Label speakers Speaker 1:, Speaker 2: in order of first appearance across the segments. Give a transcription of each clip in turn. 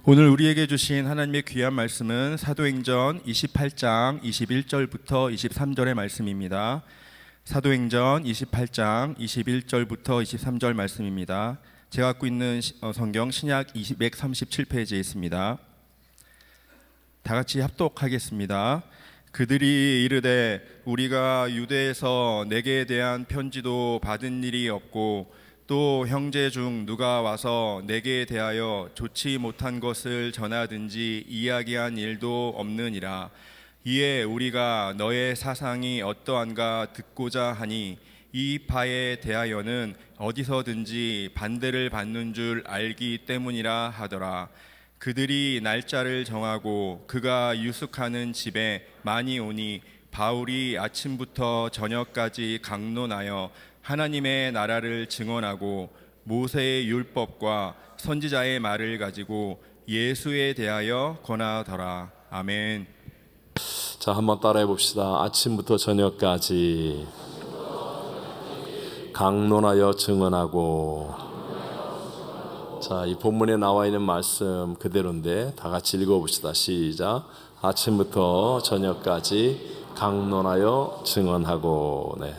Speaker 1: 오늘 우리에게 주신 하나님의 귀한 말씀은 사도행전 28장 21절부터 23절의 말씀입니다. 사도행전 28장 21절부터 23절 말씀입니다. 제가 갖고 있는 성경 신약 237페이지에 있습니다. 다 같이 합독하겠습니다. 그들이 이르되 우리가 유대에서 내게 대한 편지도 받은 일이 없고 또 형제 중 누가 와서 내게 대하여 좋지 못한 것을 전하든지 이야기한 일도 없느니라. 이에 우리가 너의 사상이 어떠한가 듣고자 하니 이 바에 대하여는 어디서든지 반대를 받는 줄 알기 때문이라 하더라. 그들이 날짜를 정하고 그가 유숙하는 집에 많이 오니 바울이 아침부터 저녁까지 강론하여 하나님의 나라를 증언하고 모세의 율법과 선지자의 말을 가지고 예수에 대하여 권하더라. 아멘.
Speaker 2: 자, 한번 따라해 봅시다. 아침부터 저녁까지 강론하여 증언하고. 자, 이 본문에 나와 있는 말씀 그대로인데 다 같이 읽어봅시다. 시작. 아침부터 저녁까지 강론하여 증언하고. 네.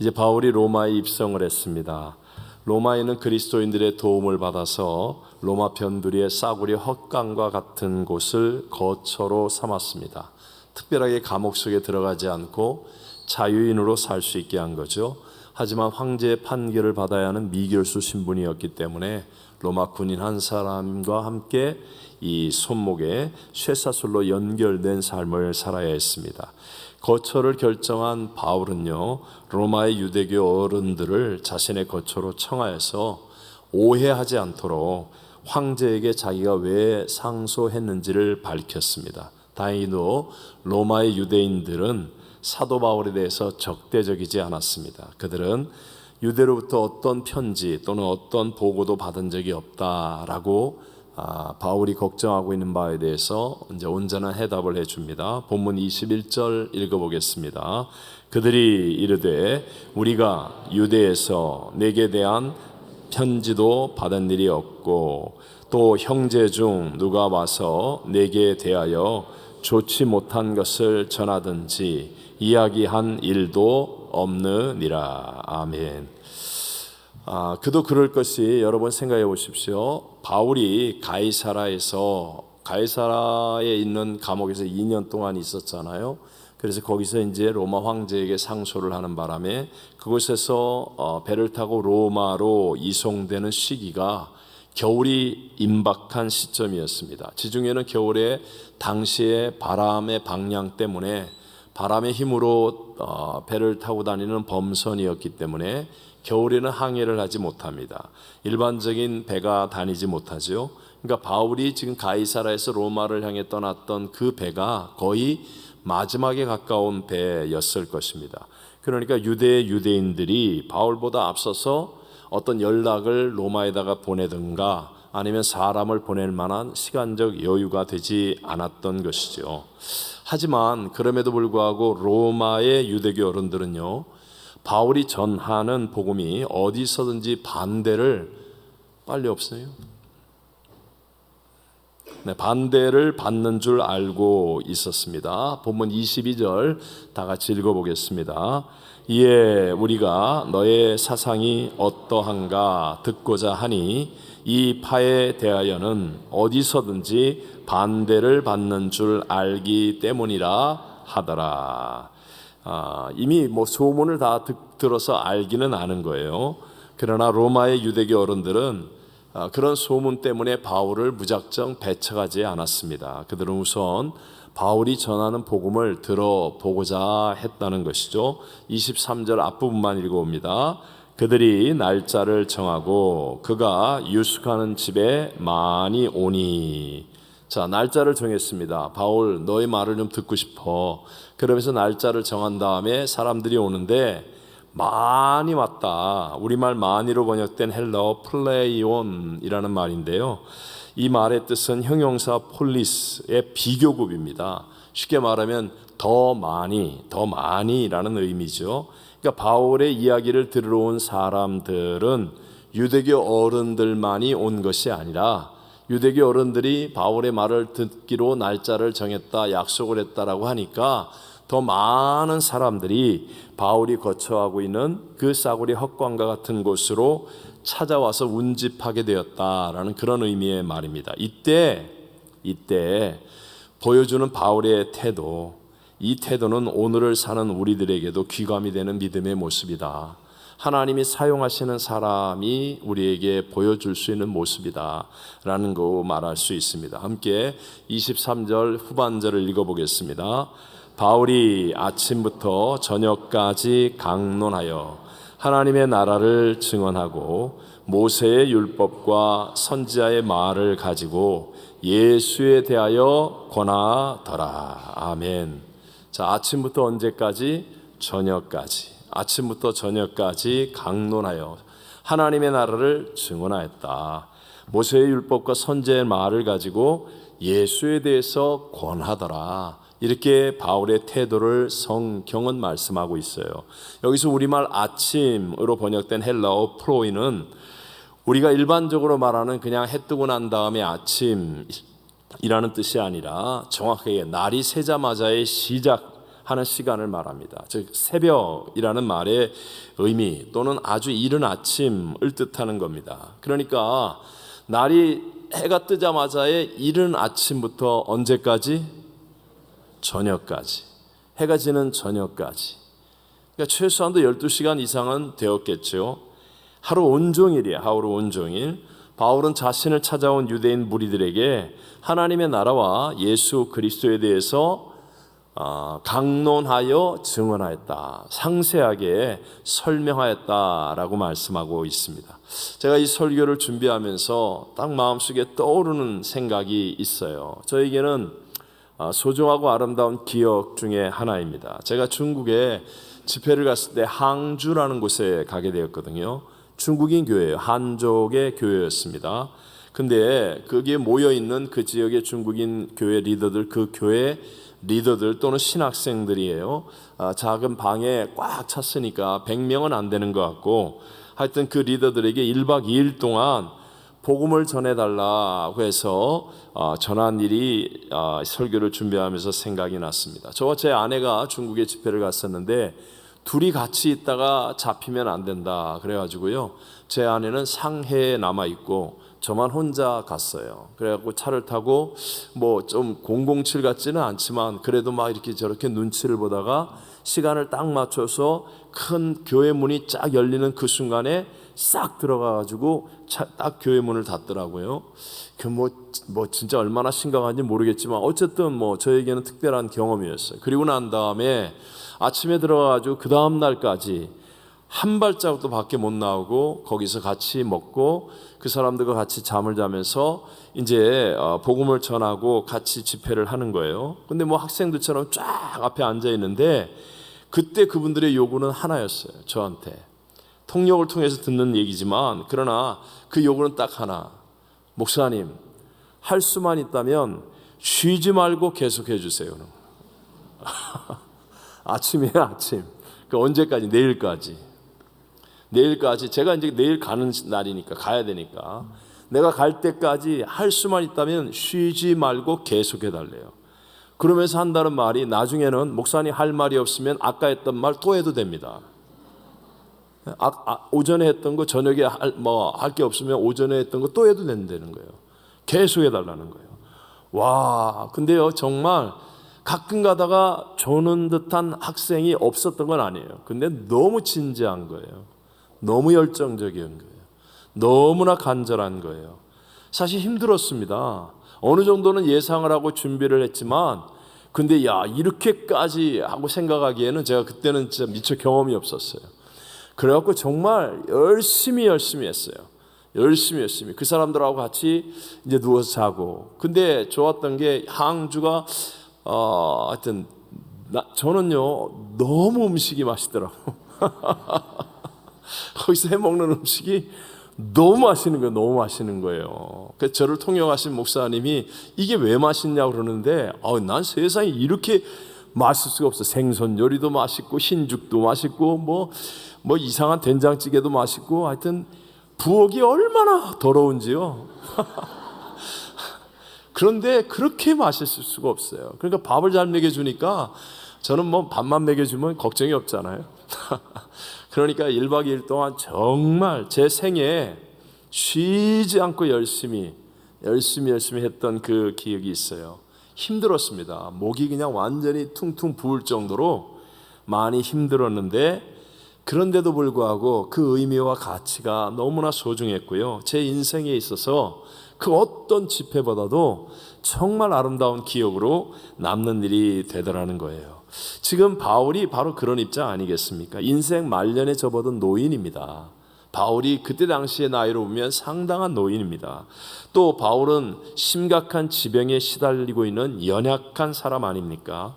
Speaker 2: 이제 바울이 로마에 입성을 했습니다. 로마에는 그리스도인들의 도움을 받아서 로마 변두리의 싸구려 헛강과 같은 곳을 거처로 삼았습니다. 특별하게 감옥 속에 들어가지 않고 자유인으로 살 수 있게 한 거죠. 하지만 황제의 판결을 받아야 하는 미결수 신분이었기 때문에 로마 군인 한 사람과 함께 이 손목에 쇠사슬로 연결된 삶을 살아야 했습니다. 거처를 결정한 바울은요, 로마의 유대교 어른들을 자신의 거처로 청하여서 오해하지 않도록 황제에게 자기가 왜 상소했는지를 밝혔습니다. 다행히도 로마의 유대인들은 사도 바울에 대해서 적대적이지 않았습니다. 그들은 유대로부터 어떤 편지 또는 어떤 보고도 받은 적이 없다라고 바울이 걱정하고 있는 바에 대해서 이제 온전한 해답을 해줍니다. 본문 21절 읽어보겠습니다. 그들이 이르되 우리가 유대에서 내게 대한 편지도 받은 일이 없고 또 형제 중 누가 와서 내게 대하여 좋지 못한 것을 전하든지 이야기한 일도 없느니라. 아멘. 그도 그럴 것이 여러분 생각해 보십시오. 바울이 가이사라에 있는 감옥에서 2년 동안 있었잖아요. 그래서 거기서 이제 로마 황제에게 상소를 하는 바람에 그곳에서 배를 타고 로마로 이송되는 시기가 겨울이 임박한 시점이었습니다. 지중해는 겨울에 당시의 바람의 방향 때문에 바람의 힘으로 배를 타고 다니는 범선이었기 때문에 겨울에는 항해를 하지 못합니다. 일반적인 배가 다니지 못하죠. 그러니까 바울이 지금 가이사라에서 로마를 향해 떠났던 그 배가 거의 마지막에 가까운 배였을 것입니다. 그러니까 유대인들이 바울보다 앞서서 어떤 연락을 로마에다가 보내든가 아니면 사람을 보낼 만한 시간적 여유가 되지 않았던 것이죠. 하지만 그럼에도 불구하고 로마의 유대교 어른들은요, 바울이 전하는 복음이 어디서든지 반대를 빨리 없어요. 네, 반대를 받는 줄 알고 있었습니다. 본문 22절 다 같이 읽어보겠습니다. 이에 우리가 너의 사상이 어떠한가 듣고자 하니 이 파에 대하여는 어디서든지 반대를 받는 줄 알기 때문이라 하더라. 이미 소문을 다 들어서 알기는 아는 거예요. 그러나 로마의 유대교 어른들은 그런 소문 때문에 바울을 무작정 배척하지 않았습니다. 그들은 우선 바울이 전하는 복음을 들어보고자 했다는 것이죠. 23절 앞부분만 읽어봅니다. 그들이 날짜를 정하고 그가 유숙하는 집에 많이 오니. 자, 날짜를 정했습니다. 바울, 너의 말을 좀 듣고 싶어. 그러면서 날짜를 정한 다음에 사람들이 오는데 많이 왔다. 우리말 많이로 번역된 헬라어 플레이온이라는 말인데요. 이 말의 뜻은 형용사 폴리스의 비교급입니다. 쉽게 말하면 더 많이라는 의미죠. 그러니까 바울의 이야기를 들으러 온 사람들은 유대교 어른들만이 온 것이 아니라 유대교 어른들이 바울의 말을 듣기로 날짜를 정했다, 약속을 했다라고 하니까 더 많은 사람들이 바울이 거처하고 있는 그 싸구려 헛광과 같은 곳으로 찾아와서 운집하게 되었다라는 그런 의미의 말입니다. 이때 보여주는 바울의 태도, 이 태도는 오늘을 사는 우리들에게도 귀감이 되는 믿음의 모습이다. 하나님이 사용하시는 사람이 우리에게 보여줄 수 있는 모습이다 라는 거 말할 수 있습니다. 함께 23절 후반절을 읽어보겠습니다. 바울이 아침부터 저녁까지 강론하여 하나님의 나라를 증언하고 모세의 율법과 선지자의 말을 가지고 예수에 대하여 권하더라. 아멘. 자, 아침부터 언제까지? 저녁까지. 아침부터 저녁까지 강론하여 하나님의 나라를 증언하였다. 모세의 율법과 선지자의 말을 가지고 예수에 대해서 권하더라. 이렇게 바울의 태도를 성경은 말씀하고 있어요. 여기서 우리말 아침으로 번역된 헬라어 프로이는 우리가 일반적으로 말하는 그냥 해 뜨고 난 다음에 아침이라는 뜻이 아니라 정확하게 날이 새자마자의 시작하는 시간을 말합니다. 즉 새벽이라는 말의 의미 또는 아주 이른 아침을 뜻하는 겁니다. 그러니까 날이 해가 뜨자마자의 이른 아침부터 언제까지? 저녁까지. 해가 지는 저녁까지. 그러니까 최소한도 12시간 이상은 되었겠죠. 하루 온종일이야. 하루 온종일. 바울은 자신을 찾아온 유대인 무리들에게 하나님의 나라와 예수 그리스도에 대해서 강론하여 증언하였다. 상세하게 설명하였다라고 말씀하고 있습니다. 제가 이 설교를 준비하면서 딱 마음속에 떠오르는 생각이 있어요. 저에게는 소중하고 아름다운 기억 중에 하나입니다. 제가 중국에 집회를 갔을 때 항주라는 곳에 가게 되었거든요. 중국인 교회예요. 한족의 교회였습니다. 근데 거기에 모여있는 그 지역의 중국인 교회 리더들, 그 교회 리더들 또는 신학생들이에요. 작은 방에 꽉 찼으니까 100명은 안 되는 것 같고 하여튼 그 리더들에게 1박 2일 동안 복음을 전해달라고 해서 전한 일이 설교를 준비하면서 생각이 났습니다. 저와 제 아내가 중국에 집회를 갔었는데 둘이 같이 있다가 잡히면 안 된다 그래가지고요, 제 아내는 상해에 남아있고 저만 혼자 갔어요. 그래갖고 차를 타고 뭐 좀 007 같지는 않지만 그래도 막 이렇게 저렇게 눈치를 보다가 시간을 딱 맞춰서 큰 교회 문이 쫙 열리는 그 순간에 싹 들어가가지고 딱 교회 문을 닫더라고요. 그 뭐 진짜 얼마나 심각한지 모르겠지만 어쨌든 뭐 저에게는 특별한 경험이었어요. 그리고 난 다음에 아침에 들어가가지고 그 다음 날까지 한 발자국도 밖에 못 나오고 거기서 같이 먹고 그 사람들과 같이 잠을 자면서 이제 복음을 전하고 같이 집회를 하는 거예요. 근데 뭐 학생들처럼 쫙 앞에 앉아 있는데 그때 그분들의 요구는 하나였어요. 저한테 통역을 통해서 듣는 얘기지만 그러나 그 요구는 딱 하나. 목사님, 할 수만 있다면 쉬지 말고 계속해 주세요. 아침이에요, 아침. 그 언제까지? 내일까지. 제가 이제 내일 가는 날이니까 가야 되니까 내가 갈 때까지 할 수만 있다면 쉬지 말고 계속해 달래요. 그러면서 한다는 말이 나중에는 목사님 할 말이 없으면 아까 했던 말 또 해도 됩니다. 오전에 했던 거 저녁에 할 게 없으면 오전에 했던 거 또 해도 된다는 거예요. 계속 해달라는 거예요. 와, 근데요 정말 가끔 가다가 조는 듯한 학생이 없었던 건 아니에요. 근데 너무 진지한 거예요. 너무 열정적인 거예요. 너무나 간절한 거예요. 사실 힘들었습니다. 어느 정도는 예상을 하고 준비를 했지만 근데 야 이렇게까지 하고 생각하기에는 제가 그때는 진짜 미처 경험이 없었어요. 그래갖고 정말 열심히 했어요. 열심히 그 사람들하고 같이 이제 누워서 자고. 근데 좋았던 게 항주가 하여튼 저는요 너무 음식이 맛있더라고. 거기서 해먹는 음식이 너무 맛있는 거예요. 그래서 저를 통역하신 목사님이 이게 왜 맛있냐고 그러는데 난 세상에 이렇게 맛있을 수가 없어. 생선 요리도 맛있고 흰죽도 맛있고 뭐 이상한 된장찌개도 맛있고 하여튼 부엌이 얼마나 더러운지요. 그런데 그렇게 맛있을 수가 없어요. 그러니까 밥을 잘 먹여주니까 저는 뭐 밥만 먹여주면 걱정이 없잖아요. 그러니까 1박 2일 동안 정말 제 생에 쉬지 않고 열심히 했던 그 기억이 있어요. 힘들었습니다. 목이 그냥 완전히 퉁퉁 부을 정도로 많이 힘들었는데, 그런데도 불구하고 그 의미와 가치가 너무나 소중했고요. 제 인생에 있어서 그 어떤 집회보다도 정말 아름다운 기억으로 남는 일이 되더라는 거예요. 지금 바울이 바로 그런 입장 아니겠습니까? 인생 말년에 접어든 노인입니다. 바울이 그때 당시의 나이로 보면 상당한 노인입니다. 또 바울은 심각한 지병에 시달리고 있는 연약한 사람 아닙니까?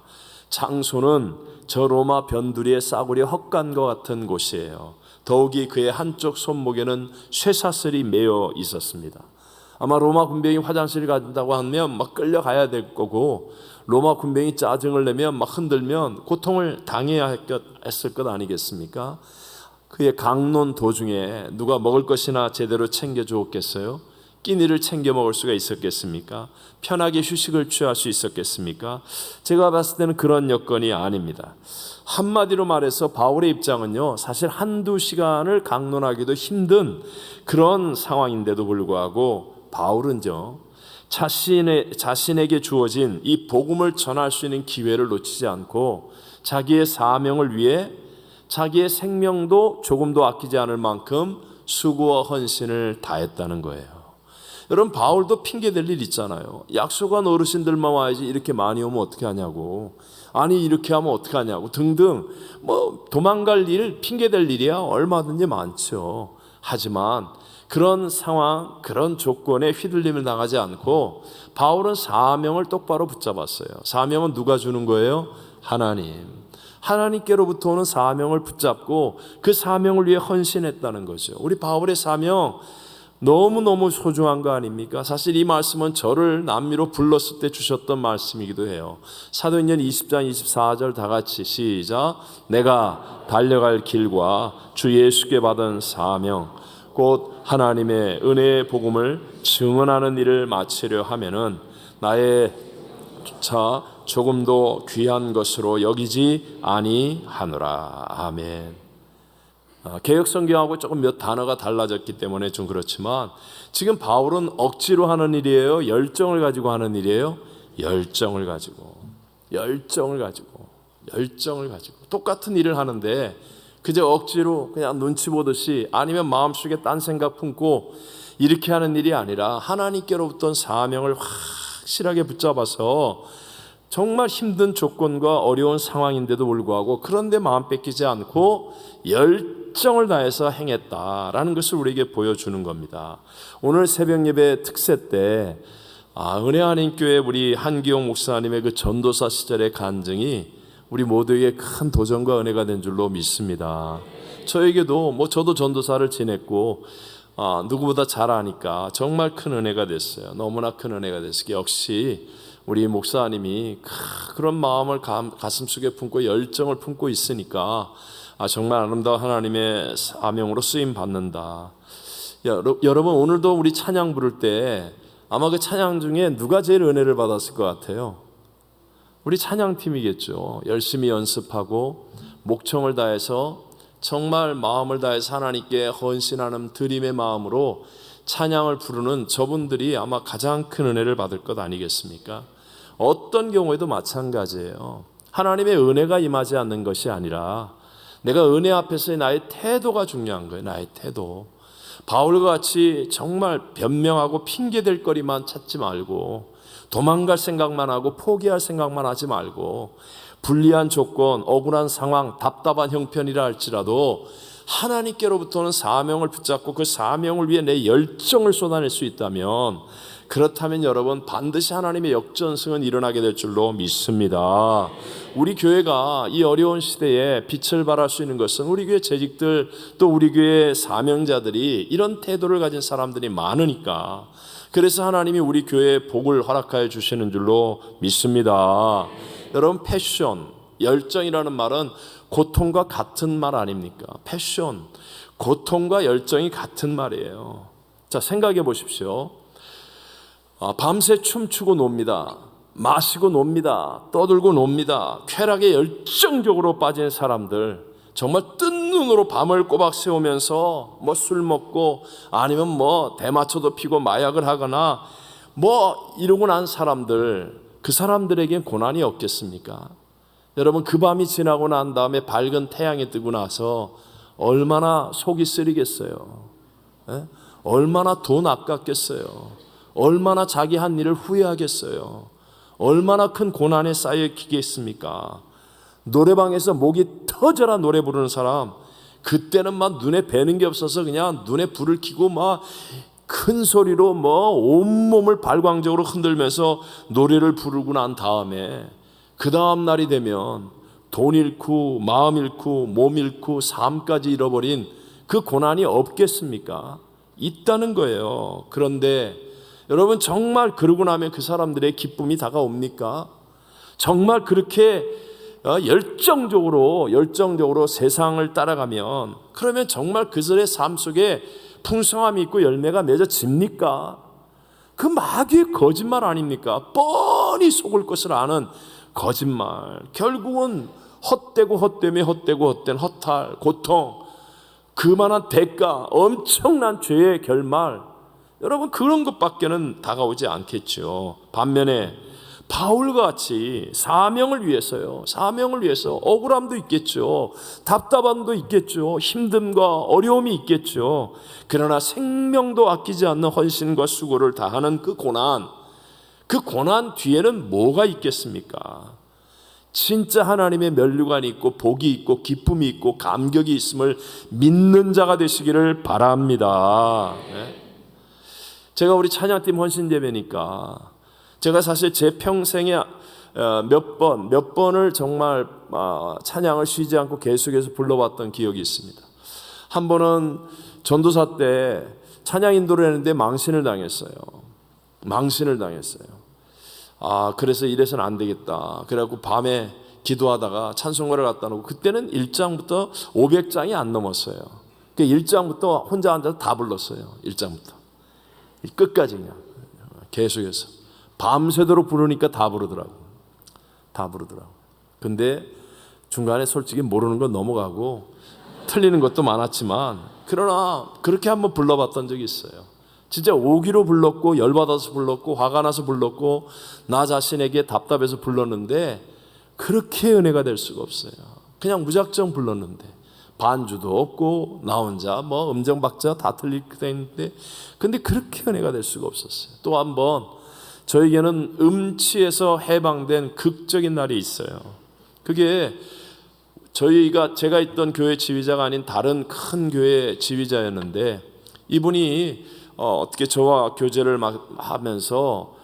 Speaker 2: 장소는 저 로마 변두리의 싸구려 헛간과 같은 곳이에요. 더욱이 그의 한쪽 손목에는 쇠사슬이 매어 있었습니다. 아마 로마 군병이 화장실을 간다고 하면 막 끌려가야 될 거고, 로마 군병이 짜증을 내면 막 흔들면 고통을 당해야 했을 것 아니겠습니까? 그의 강론 도중에 누가 먹을 것이나 제대로 챙겨주었겠어요? 끼니를 챙겨 먹을 수가 있었겠습니까? 편하게 휴식을 취할 수 있었겠습니까? 제가 봤을 때는 그런 여건이 아닙니다. 한마디로 말해서 바울의 입장은요, 사실 한두 시간을 강론하기도 힘든 그런 상황인데도 불구하고 바울은요, 자신에게 주어진 이 복음을 전할 수 있는 기회를 놓치지 않고 자기의 사명을 위해 자기의 생명도 조금도 아끼지 않을 만큼 수고와 헌신을 다했다는 거예요. 여러분, 바울도 핑계댈 일 있잖아요. 약속한 어르신들만 와야지 이렇게 많이 오면 어떻게 하냐고, 아니 이렇게 하면 어떻게 하냐고 등등, 뭐 도망갈 일, 핑계댈 일이야 얼마든지 많죠. 하지만 그런 상황, 그런 조건에 휘둘림을 당하지 않고 바울은 사명을 똑바로 붙잡았어요. 사명은 누가 주는 거예요? 하나님께로부터 오는 사명을 붙잡고 그 사명을 위해 헌신했다는 거죠. 우리 바울의 사명 너무너무 소중한 거 아닙니까? 사실 이 말씀은 저를 남미로 불렀을 때 주셨던 말씀이기도 해요. 사도행전 20장 24절 다 같이 시작. 내가 달려갈 길과 주 예수께 받은 사명 곧 하나님의 은혜의 복음을 증언하는 일을 마치려 하면은 나의 차 조금도 귀한 것으로 여기지 아니하노라. 아멘. 개역성경하고 조금 몇 단어가 달라졌기 때문에 좀 그렇지만 지금 바울은 억지로 하는 일이에요? 열정을 가지고 하는 일이에요? 열정을 가지고 똑같은 일을 하는데 그저 억지로 그냥 눈치 보듯이 아니면 마음속에 딴 생각 품고 이렇게 하는 일이 아니라 하나님께로부터 사명을 확실하게 붙잡아서 정말 힘든 조건과 어려운 상황인데도 불구하고 그런데 마음 뺏기지 않고 열정을 다해서 행했다라는 것을 우리에게 보여주는 겁니다. 오늘 새벽 예배 특세 때 은혜 하나님 교회 우리 한기용 목사님의 그 전도사 시절의 간증이 우리 모두에게 큰 도전과 은혜가 된 줄로 믿습니다. 저에게도 저도 전도사를 지냈고 누구보다 잘 아니까 정말 큰 은혜가 됐어요. 너무나 큰 은혜가 됐어요. 역시 우리 목사님이 그런 마음을 가슴속에 품고 열정을 품고 있으니까 정말 아름다운 하나님의 사명으로 쓰임 받는다. 여러분, 오늘도 우리 찬양 부를 때 아마 그 찬양 중에 누가 제일 은혜를 받았을 것 같아요? 우리 찬양팀이겠죠. 열심히 연습하고 목청을 다해서 정말 마음을 다해서 하나님께 헌신하는 드림의 마음으로 찬양을 부르는 저분들이 아마 가장 큰 은혜를 받을 것 아니겠습니까? 어떤 경우에도 마찬가지예요. 하나님의 은혜가 임하지 않는 것이 아니라 내가 은혜 앞에서의 나의 태도가 중요한 거예요. 나의 태도. 바울과 같이 정말 변명하고 핑계댈 거리만 찾지 말고 도망갈 생각만 하고 포기할 생각만 하지 말고 불리한 조건, 억울한 상황, 답답한 형편이라 할지라도 하나님께로부터는 사명을 붙잡고 그 사명을 위해 내 열정을 쏟아낼 수 있다면, 그렇다면 여러분 반드시 하나님의 역전승은 일어나게 될 줄로 믿습니다. 우리 교회가 이 어려운 시대에 빛을 발할 수 있는 것은 우리 교회 재직들 또 우리 교회 사명자들이 이런 태도를 가진 사람들이 많으니까, 그래서 하나님이 우리 교회에 복을 허락하여 주시는 줄로 믿습니다. 여러분, 패션, 열정이라는 말은 고통과 같은 말 아닙니까? 패션, 고통과 열정이 같은 말이에요. 자, 생각해 보십시오. 밤새 춤추고 놉니다. 마시고 놉니다. 떠들고 놉니다. 쾌락에 열정적으로 빠진 사람들, 정말 뜬 눈으로 밤을 꼬박 새우면서 뭐 술 먹고 아니면 뭐 대마초도 피고 마약을 하거나 뭐 이러고 난 사람들, 그 사람들에겐 고난이 없겠습니까? 여러분, 그 밤이 지나고 난 다음에 밝은 태양이 뜨고 나서 얼마나 속이 쓰리겠어요. 에? 얼마나 돈 아깝겠어요. 얼마나 자기 한 일을 후회하겠어요. 얼마나 큰 고난에 쌓여 기겠습니까? 노래방에서 목이 터져라 노래 부르는 사람, 그때는 막 눈에 뵈는 게 없어서 그냥 눈에 불을 켜고 막 큰 소리로 뭐 온몸을 발광적으로 흔들면서 노래를 부르고 난 다음에 그 다음 날이 되면 돈 잃고 마음 잃고 몸 잃고 삶까지 잃어버린 그 고난이 없겠습니까? 있다는 거예요. 그런데 여러분, 정말 그러고 나면 그 사람들의 기쁨이 다가옵니까? 정말 그렇게 열정적으로 세상을 따라가면, 그러면 정말 그들의 삶 속에 풍성함이 있고 열매가 맺어집니까? 그 마귀의 거짓말 아닙니까? 뻔히 속을 것을 아는 거짓말. 결국은 헛된 허탈, 고통, 그만한 대가, 엄청난 죄의 결말, 여러분, 그런 것밖에는 다가오지 않겠죠. 반면에 바울과 같이 사명을 위해서 억울함도 있겠죠. 답답함도 있겠죠. 힘듦과 어려움이 있겠죠. 그러나 생명도 아끼지 않는 헌신과 수고를 다하는 그 고난 뒤에는 뭐가 있겠습니까? 진짜 하나님의 면류관이 있고 복이 있고 기쁨이 있고 감격이 있음을 믿는 자가 되시기를 바랍니다. 제가 우리 찬양팀 헌신예배니까 제가 사실 제 평생에 몇 번을 정말 찬양을 쉬지 않고 계속해서 불러봤던 기억이 있습니다. 한 번은 전도사 때 찬양 인도를 했는데 망신을 당했어요. 그래서 이래서는 안 되겠다. 그래갖고 밤에 기도하다가 찬송가를 갖다 놓고, 그때는 1장부터 500장이 안 넘었어요. 그 1장부터 혼자 앉아서 다 불렀어요. 1장부터 끝까지 그냥 계속해서 밤새도록 부르니까 다 부르더라고. 근데 중간에 솔직히 모르는 건 넘어가고 틀리는 것도 많았지만, 그러나 그렇게 한번 불러봤던 적이 있어요. 진짜 오기로 불렀고 열받아서 불렀고 화가 나서 불렀고 나 자신에게 답답해서 불렀는데 그렇게 은혜가 될 수가 없어요. 그냥 무작정 불렀는데 반주도 없고 나 혼자 뭐 음정 박자 다 틀리게 되는데, 근데 그렇게 은혜가 될 수가 없었어요. 또 한 번 저에게는 음치에서 해방된 극적인 날이 있어요. 그게 제가 있던 교회 지휘자가 아닌 다른 큰 교회 지휘자였는데, 이분이 어떻게 저와 교제를 막 하면서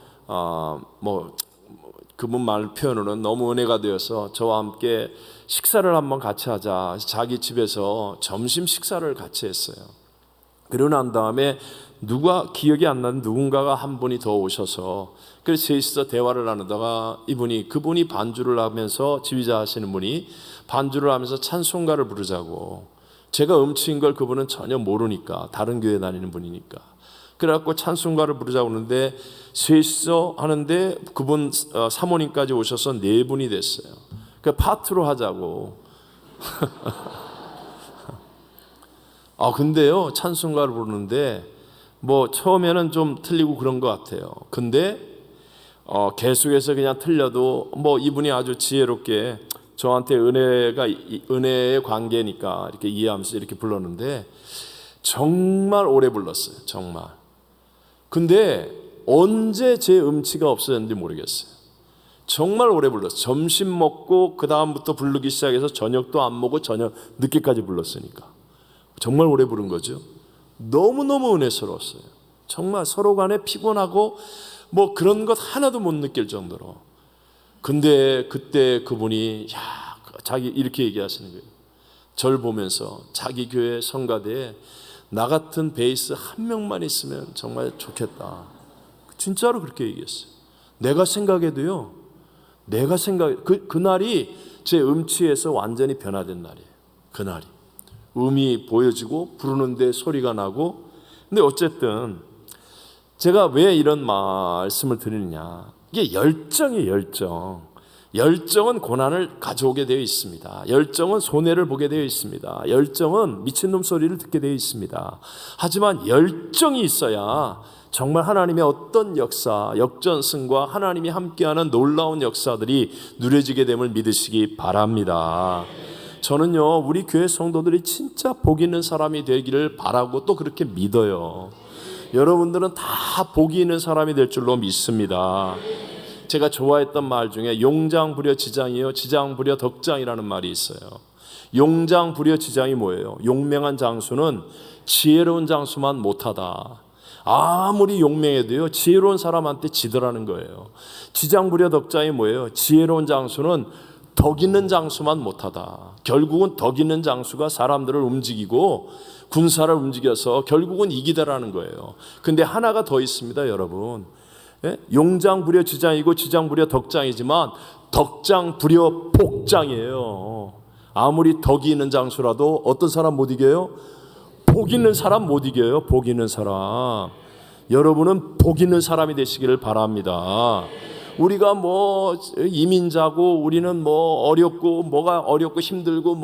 Speaker 2: 뭐 그분 말 표현으로는 너무 은혜가 되어서 저와 함께 식사를 한번 같이 하자. 자기 집에서 점심 식사를 같이 했어요. 그러고 난 다음에 기억이 안 나는 누군가가 한 분이 더 오셔서, 그래서 셋이서 대화를 나누다가 그분이 반주를 하면서, 지휘자 하시는 분이 반주를 하면서 찬송가를 부르자고. 제가 음치인 걸 그분은 전혀 모르니까, 다른 교회 다니는 분이니까. 그래갖고 찬송가를 부르자고 하는데 셋이서 하는데 그분 사모님까지 오셔서 4분이 됐어요. 그 파트로 하자고. 근데요, 찬송가를 부르는데 뭐 처음에는 좀 틀리고 그런 것 같아요. 근데 계속해서 그냥 틀려도 뭐 이분이 아주 지혜롭게 저한테 은혜의 관계니까 이렇게 이해하면서 이렇게 불렀는데 정말 오래 불렀어요. 정말. 근데 언제 제 음치가 없어졌는지 모르겠어요. 정말 오래 불렀어요. 점심 먹고 그 다음부터 부르기 시작해서 저녁도 안 먹고 저녁 늦게까지 불렀으니까 정말 오래 부른 거죠. 너무너무 은혜스러웠어요. 정말 서로 간에 피곤하고 뭐 그런 것 하나도 못 느낄 정도로. 근데 그때 그분이 자기 이렇게 얘기하시는 거예요. 절 보면서 자기 교회 성가대에 나 같은 베이스 한 명만 있으면 정말 좋겠다. 진짜로 그렇게 얘기했어요. 내가 생각해도요. 그날이 제 음치에서 완전히 변화된 날이에요. 그날이. 음이 보여지고 부르는데 소리가 나고. 근데 어쨌든 제가 왜 이런 말씀을 드리느냐, 이게 열정이에요. 열정은 고난을 가져오게 되어 있습니다. 열정은 손해를 보게 되어 있습니다. 열정은 미친놈 소리를 듣게 되어 있습니다. 하지만 열정이 있어야 정말 하나님의 어떤 역사, 역전승과 하나님이 함께하는 놀라운 역사들이 누려지게 됨을 믿으시기 바랍니다. 저는요, 우리 교회 성도들이 진짜 복 있는 사람이 되기를 바라고 또 그렇게 믿어요. 여러분들은 다 복이 있는 사람이 될 줄로 믿습니다. 제가 좋아했던 말 중에 용장부려 지장이요, 지장부려 덕장이라는 말이 있어요. 용장부려 지장이 뭐예요? 용맹한 장수는 지혜로운 장수만 못하다. 아무리 용맹해도요, 지혜로운 사람한테 지더라는 거예요. 지장부려 덕장이 뭐예요? 지혜로운 장수는 덕 있는 장수만 못하다. 결국은 덕 있는 장수가 사람들을 움직이고 군사를 움직여서 결국은 이기다라는 거예요. 근데 하나가 더 있습니다, 여러분. 용장 부려 지장이고 지장 부려 덕장이지만 덕장 부려 복장이에요. 아무리 덕이 있는 장수라도 어떤 사람 못 이겨요? 복 있는 사람 못 이겨요. 복 있는 사람. 여러분은 복 있는 사람이 되시기를 바랍니다. 우리가 뭐 이민자고 우리는 뭐 어렵고 뭐가 어렵고 힘들고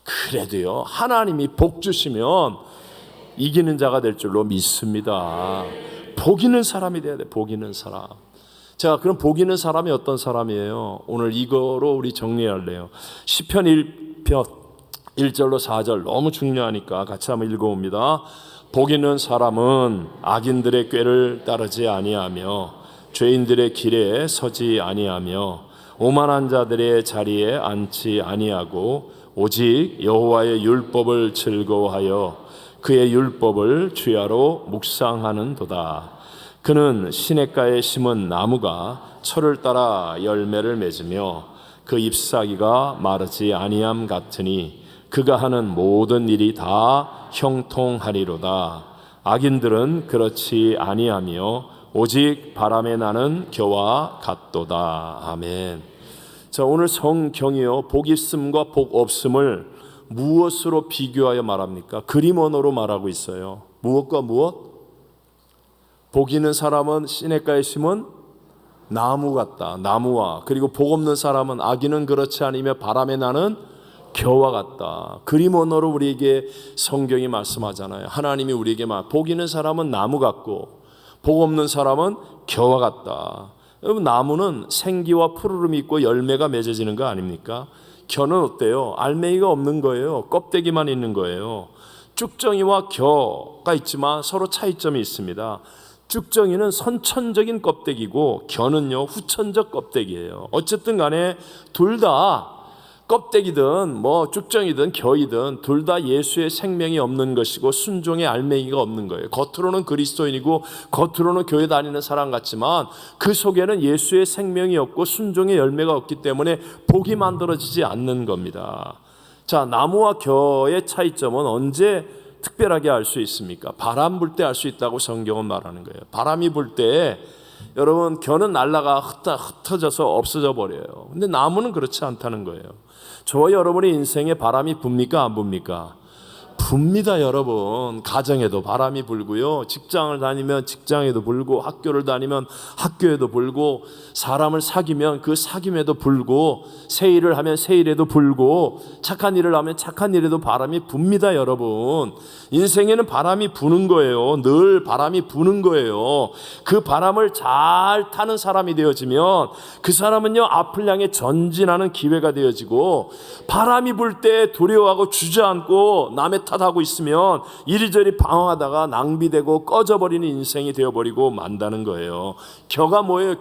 Speaker 2: 그래도요, 하나님이 복 주시면 이기는 자가 될 줄로 믿습니다. 복 있는 사람이 돼야 돼. 복 있는 사람. 자, 그럼 복 있는 사람이 어떤 사람이에요? 오늘 이거로 우리 정리할래요. 시편 1편 1절로 4절 너무 중요하니까 같이 한번 읽어봅니다. 복 있는 사람은 악인들의 꾀를 따르지 아니하며 죄인들의 길에 서지 아니하며 오만한 자들의 자리에 앉지 아니하고 오직 여호와의 율법을 즐거워하여 그의 율법을 주야로 묵상하는도다. 그는 시냇가에 심은 나무가 철을 따라 열매를 맺으며 그 잎사귀가 마르지 아니함 같으니 그가 하는 모든 일이 다 형통하리로다. 악인들은 그렇지 아니하며 오직 바람에 나는 겨와 같도다. 아멘. 자, 오늘 성경이요, 복 있음과 복 없음을 무엇으로 비교하여 말합니까? 그림 언어로 말하고 있어요. 무엇과 무엇? 복 있는 사람은 시냇가에 심은 나무 같다. 나무와. 그리고 복 없는 사람은 악인은 그렇지 않으며 바람에 나는 겨와 같다. 그림 언어로 우리에게 성경이 말씀하잖아요. 하나님이 우리에게 복 있는 사람은 나무 같고 복 없는 사람은 겨와 같다. 여러분, 나무는 생기와 푸르름이 있고 열매가 맺어지는 거 아닙니까? 겨는 어때요? 알맹이가 없는 거예요. 껍데기만 있는 거예요. 쭉정이와 겨가 있지만 서로 차이점이 있습니다. 쭉정이는 선천적인 껍데기고 겨는요, 후천적 껍데기예요. 어쨌든 간에 둘 다 껍데기든 뭐 쭉정이든 겨이든 둘 다 예수의 생명이 없는 것이고 순종의 알맹이가 없는 거예요. 겉으로는 그리스도인이고 겉으로는 교회 다니는 사람 같지만 그 속에는 예수의 생명이 없고 순종의 열매가 없기 때문에 복이 만들어지지 않는 겁니다. 자, 나무와 겨의 차이점은 언제 특별하게 알 수 있습니까? 바람 불 때 알 수 있다고 성경은 말하는 거예요. 바람이 불 때 여러분, 겨는 날라가 흩어져서 없어져 버려요. 근데 나무는 그렇지 않다는 거예요. 저와 여러분의 인생에 바람이 붑니까 안 붑니까? 붑니다. 여러분, 가정에도 바람이 불고요, 직장을 다니면 직장에도 불고, 학교를 다니면 학교에도 불고, 사람을 사귀면 그 사귐에도 불고, 새 일을 하면 새 일에도 불고, 착한 일을 하면 착한 일에도 바람이 붑니다. 여러분, 인생에는 바람이 부는 거예요. 늘 바람이 부는 거예요. 그 바람을 잘 타는 사람이 되어지면 그 사람은요, 앞을 향해 전진하는 기회가 되어지고, 바람이 불 때 두려워하고 주저앉고 남의 탓하고 있으면 이리저리 방황하다가 낭비되고 꺼져버리는 인생이 되어버리고 만다는 거예요. 겨가 뭐예요?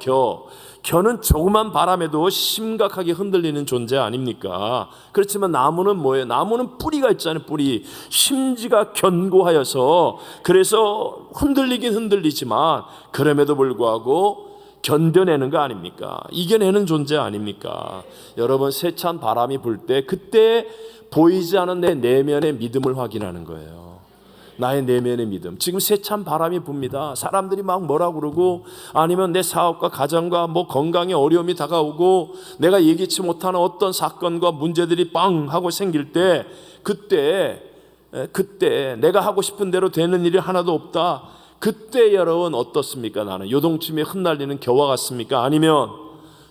Speaker 2: 겨는 조그만 바람에도 심각하게 흔들리는 존재 아닙니까? 그렇지만 나무는 뭐예요? 나무는 뿌리가 있잖아요. 뿌리. 심지가 견고하여서 그래서 흔들리긴 흔들리지만 그럼에도 불구하고 견뎌내는 거 아닙니까? 이겨내는 존재 아닙니까? 여러분, 세찬 바람이 불 때 그때 보이지 않은 내 내면의 믿음을 확인하는 거예요. 나의 내면의 믿음. 지금 세찬 바람이 붑니다. 사람들이 막 뭐라 그러고, 아니면 내 사업과 가정과 뭐 건강에 어려움이 다가오고, 내가 예기치 못하는 어떤 사건과 문제들이 빵 하고 생길 때, 그때 내가 하고 싶은 대로 되는 일이 하나도 없다. 그때 여러분 어떻습니까? 나는 요동침에 흩날리는 겨와 같습니까? 아니면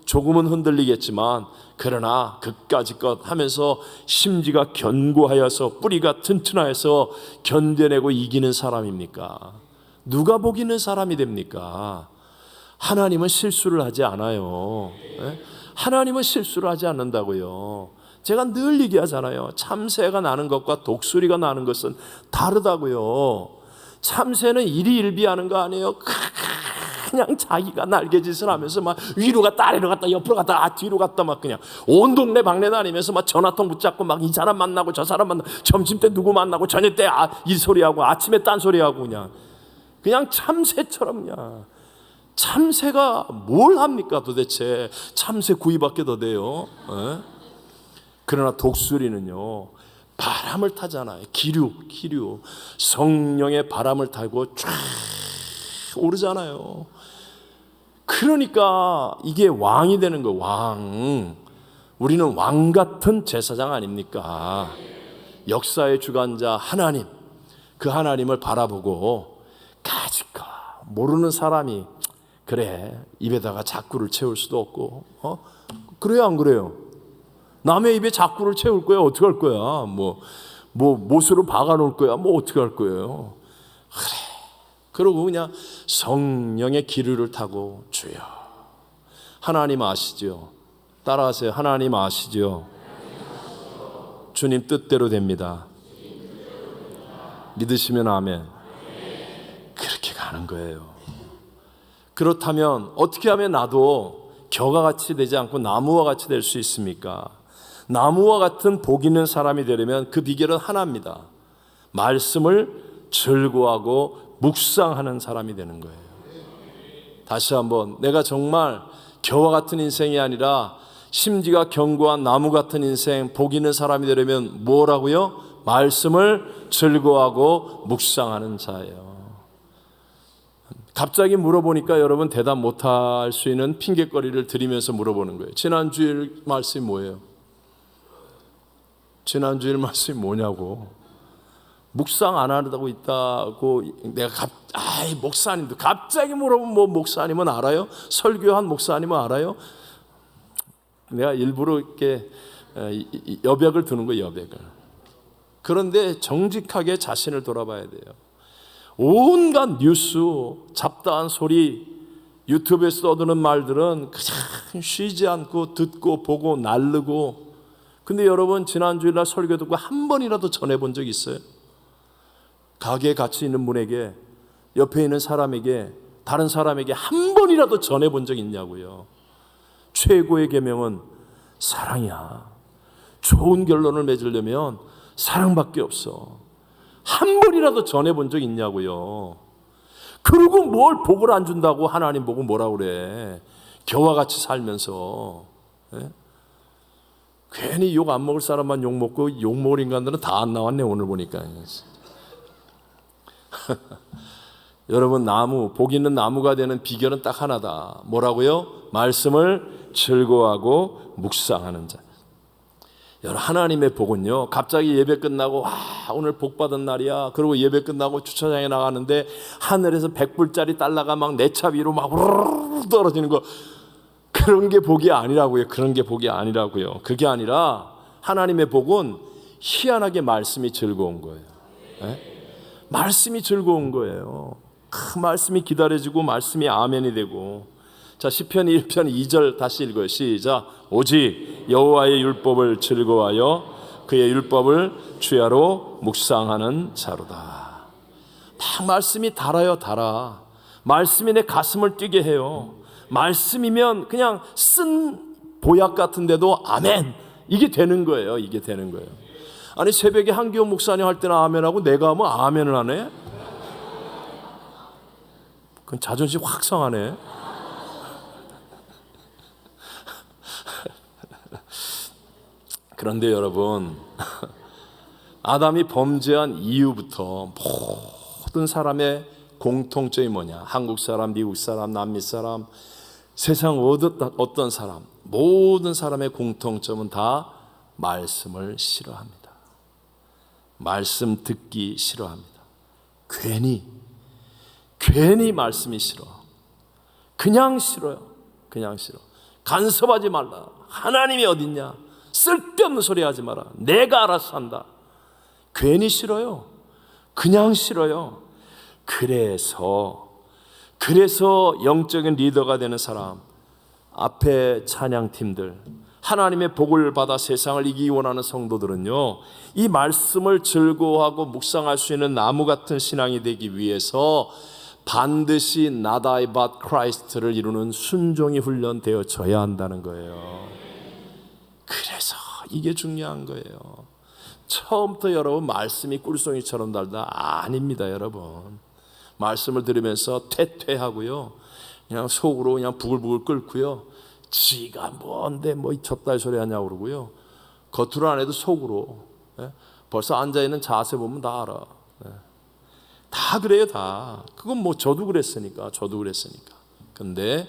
Speaker 2: 조금은 흔들리겠지만 그러나 그까짓 것 하면서 심지가 견고하여서 뿌리가 튼튼하여서 견뎌내고 이기는 사람입니까? 누가 복 있는 사람이 됩니까? 하나님은 실수를 하지 않아요. 하나님은 실수를 하지 않는다고요. 제가 늘 얘기하잖아요. 참새가 나는 것과 독수리가 나는 것은 다르다고요. 참새는 일희일비하는 거 아니에요. 그냥 자기가 날개짓을 하면서 막 위로 갔다 아래로 갔다 옆으로 갔다 뒤로 갔다 막 그냥 온 동네 방네 다니면서 막 전화통 붙잡고 막 이 사람 만나고 저 사람 만나고 점심 때 누구 만나고 저녁 때 이 소리하고 아침에 딴 소리하고 그냥 참새처럼 그냥. 참새가 뭘 합니까 도대체? 참새 구이밖에 더 돼요. 그러나 독수리는요 바람을 타잖아요. 기류 성령의 바람을 타고 쫙 오르잖아요. 그러니까 이게 왕이 되는 거예요. 왕. 우리는 왕 같은 제사장 아닙니까? 역사의 주관자 하나님, 그 하나님을 바라보고 가지고 모르는 사람이 그래 입에다가 작구를 채울 수도 없고 그래요 안 그래요? 남의 입에 작구를 채울 거야 어떻게 할 거야? 뭐 못으로 박아 놓을 거야 뭐 어떻게 할 거예요? 그래. 그러고 그냥 성령의 기류를 타고 주여. 하나님 아시죠? 따라하세요. 하나님 아시죠? 주님 뜻대로 됩니다. 믿으시면 아멘. 그렇게 가는 거예요. 그렇다면 어떻게 하면 나도 겨가 같이 되지 않고 나무와 같이 될 수 있습니까? 나무와 같은 복 있는 사람이 되려면 그 비결은 하나입니다. 말씀을 즐거워하고 묵상하는 사람이 되는 거예요. 다시 한번 내가 정말 겨와 같은 인생이 아니라 심지가 견고한 나무 같은 인생, 복 있는 사람이 되려면 뭐라고요? 말씀을 즐거워하고 묵상하는 자예요. 갑자기 물어보니까 여러분 대답 못할 수 있는 핑계거리를 드리면서 물어보는 거예요. 지난주일 말씀이 뭐예요? 지난주일 말씀이 뭐냐고. 묵상 안 하다고 있다고 내가 목사님도 갑자기 물어보면 뭐 목사님은 알아요? 설교한 목사님은 알아요? 내가 일부러 이렇게 여백을 두는 거예요. 여백을. 그런데 정직하게 자신을 돌아봐야 돼요. 온갖 뉴스, 잡다한 소리, 유튜브에 써드는 말들은 그냥 쉬지 않고 듣고 보고 날르고. 근데 여러분 지난주일날 설교 듣고 한 번이라도 전해본 적 있어요? 가게에 같이 있는 분에게, 옆에 있는 사람에게, 다른 사람에게 한 번이라도 전해본 적 있냐고요. 최고의 계명은 사랑이야. 좋은 결론을 맺으려면 사랑밖에 없어. 한 번이라도 전해본 적 있냐고요. 그리고 뭘 복을 안 준다고 하나님 보고 뭐라 그래. 겨와 같이 살면서. 예? 괜히 욕 안 먹을 사람만 욕 먹고 욕 먹을 인간들은 다 안 나왔네 오늘 보니까. 여러분 복 있는 나무가 되는 비결은 딱 하나다. 뭐라고요? 말씀을 즐거워하고 묵상하는 자. 여러분 하나님의 복은요 갑자기 예배 끝나고 오늘 복 받은 날이야 그리고 예배 끝나고 주차장에 나가는데 하늘에서 100불짜리 달러가 막 내 차 위로 막 우르르 떨어지는 거 그런 게 복이 아니라고요. 그런 게 복이 아니라고요. 그게 아니라 하나님의 복은 희한하게 말씀이 즐거운 거예요. 네? 말씀이 즐거운 거예요. 말씀이 기다려지고 말씀이 아멘이 되고. 자 시편 1편 2절 다시 읽어요. 시작. 오직 여호와의 율법을 즐거워하여 그의 율법을 주야로 묵상하는 자로다. 다 말씀이 달아요. 달아. 말씀이 내 가슴을 뛰게 해요. 말씀이면 그냥 쓴 보약 같은데도 아멘 이게 되는 거예요. 이게 되는 거예요. 아니 새벽에 한기호 목사님 할 때는 아멘하고 내가 하면 아멘을 하네. 그건 자존심 확 상하네. 그런데 여러분 아담이 범죄한 이후부터 모든 사람의 공통점이 뭐냐? 한국 사람, 미국 사람, 남미 사람, 세상 어떤 사람, 모든 사람의 공통점은 다 말씀을 싫어합니다. 말씀 듣기 싫어합니다. 괜히 괜히 말씀이 싫어. 그냥 싫어요. 그냥 싫어. 간섭하지 말라. 하나님이 어딨냐? 쓸데없는 소리 하지 마라. 내가 알아서 한다. 괜히 싫어요. 그냥 싫어요. 그래서 영적인 리더가 되는 사람, 앞에 찬양팀들, 하나님의 복을 받아 세상을 이기기 원하는 성도들은요, 이 말씀을 즐거워하고 묵상할 수 있는 나무 같은 신앙이 되기 위해서 반드시 Not I but Christ를 이루는 순종이 훈련되어져야 한다는 거예요. 그래서 이게 중요한 거예요. 처음부터 여러분 말씀이 꿀송이처럼 달다? 아닙니다, 여러분. 말씀을 들으면서 퇴퇴하고요, 그냥 속으로 그냥 부글부글 끓고요, 지가 뭔데 뭐 쳤다 소리 하냐고 그러고요, 겉으로 안 해도 속으로, 벌써 앉아있는 자세 보면 다 알아. 다 그래요, 다. 그건 뭐 저도 그랬으니까. 근데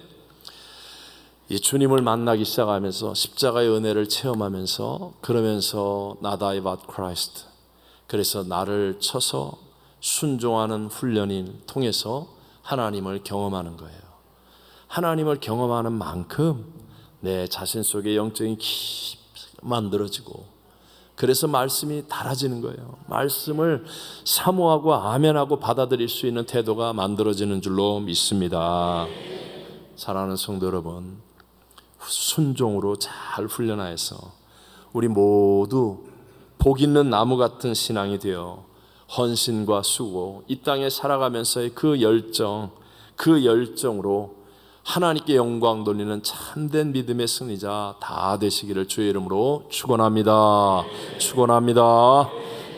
Speaker 2: 이 주님을 만나기 시작하면서 십자가의 은혜를 체험하면서, 그러면서 Not I but Christ, 그래서 나를 쳐서 순종하는 훈련을 통해서 하나님을 경험하는 거예요. 하나님을 경험하는 만큼 내 자신 속에 영적인 깊이 만들어지고, 그래서 말씀이 달아지는 거예요. 말씀을 사모하고 아멘하고 받아들일 수 있는 태도가 만들어지는 줄로 믿습니다. 사랑하는 성도 여러분, 순종으로 잘 훈련하여서 우리 모두 복 있는 나무 같은 신앙이 되어 헌신과 수고, 이 땅에 살아가면서의 그 열정으로 하나님께 영광 돌리는 참된 믿음의 승리자 다 되시기를 주의 이름으로 축원합니다.